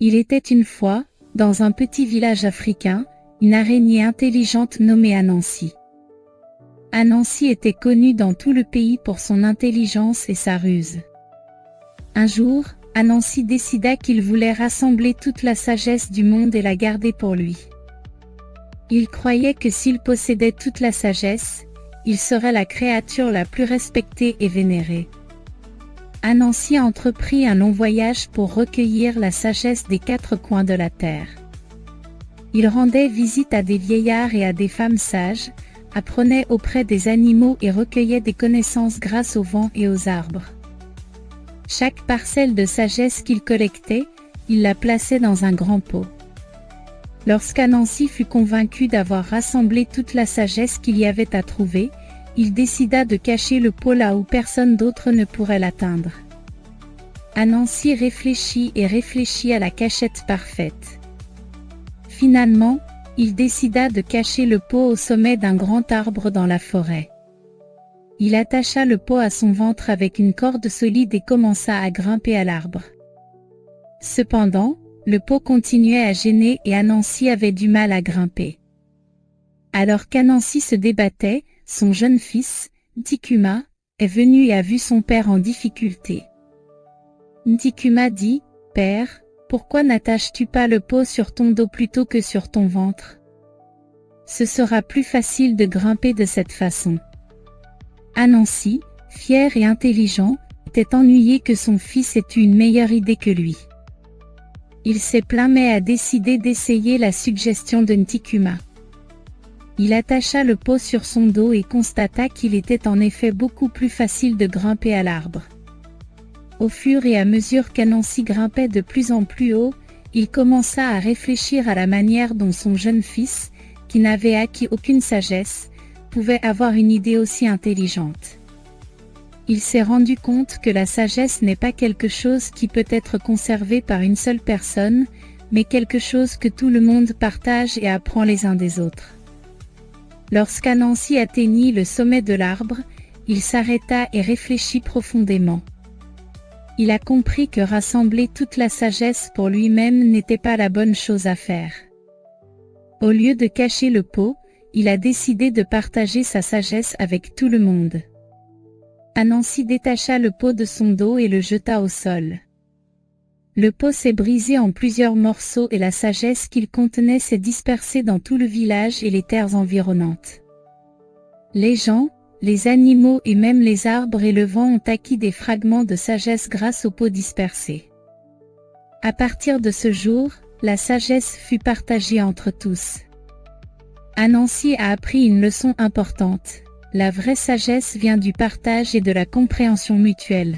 Il était une fois, dans un petit village africain, une araignée intelligente nommée Anansi. Anansi était connue dans tout le pays pour son intelligence et sa ruse. Un jour, Anansi décida qu'il voulait rassembler toute la sagesse du monde et la garder pour lui. Il croyait que s'il possédait toute la sagesse, il serait la créature la plus respectée et vénérée. Anansi entreprit un long voyage pour recueillir la sagesse des quatre coins de la terre. Il rendait visite à des vieillards et à des femmes sages, apprenait auprès des animaux et recueillait des connaissances grâce au vent et aux arbres. Chaque parcelle de sagesse qu'il collectait, il la plaçait dans un grand pot. Lorsqu'Anansi fut convaincu d'avoir rassemblé toute la sagesse qu'il y avait à trouver, il décida de cacher le pot là où personne d'autre ne pourrait l'atteindre. Anansi réfléchit et réfléchit à la cachette parfaite. Finalement, il décida de cacher le pot au sommet d'un grand arbre dans la forêt. Il attacha le pot à son ventre avec une corde solide et commença à grimper à l'arbre. Cependant, le pot continuait à gêner et Anansi avait du mal à grimper. Alors qu'Anansi se débattait, son jeune fils, Ntikuma, est venu et a vu son père en difficulté. Ntikuma dit, « Père, pourquoi n'attaches-tu pas le pot sur ton dos plutôt que sur ton ventre? Ce sera plus facile de grimper de cette façon. » Anansi, fier et intelligent, était ennuyé que son fils ait eu une meilleure idée que lui. Il s'est plaint mais a décidé d'essayer la suggestion de Ntikuma. Il attacha le pot sur son dos et constata qu'il était en effet beaucoup plus facile de grimper à l'arbre. Au fur et à mesure qu'Anansi grimpait de plus en plus haut, il commença à réfléchir à la manière dont son jeune fils, qui n'avait acquis aucune sagesse, pouvait avoir une idée aussi intelligente. Il s'est rendu compte que la sagesse n'est pas quelque chose qui peut être conservé par une seule personne, mais quelque chose que tout le monde partage et apprend les uns des autres. Lorsqu'Anansi atteignit le sommet de l'arbre, il s'arrêta et réfléchit profondément. Il a compris que rassembler toute la sagesse pour lui-même n'était pas la bonne chose à faire. Au lieu de cacher le pot, il a décidé de partager sa sagesse avec tout le monde. Anansi détacha le pot de son dos et le jeta au sol. Le pot s'est brisé en plusieurs morceaux et la sagesse qu'il contenait s'est dispersée dans tout le village et les terres environnantes. Les gens, les animaux et même les arbres et le vent ont acquis des fragments de sagesse grâce au pot dispersé. À partir de ce jour, la sagesse fut partagée entre tous. Anansi a appris une leçon importante. La vraie sagesse vient du partage et de la compréhension mutuelle.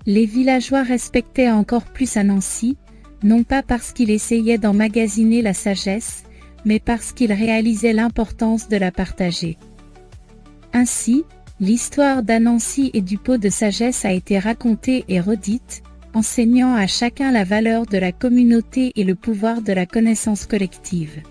Les villageois respectaient encore plus Anansi, non pas parce qu'il essayait d'emmagasiner la sagesse, mais parce qu'il réalisait l'importance de la partager. Ainsi, l'histoire d'Anansi et du pot de sagesse a été racontée et redite, enseignant à chacun la valeur de la communauté et le pouvoir de la connaissance collective.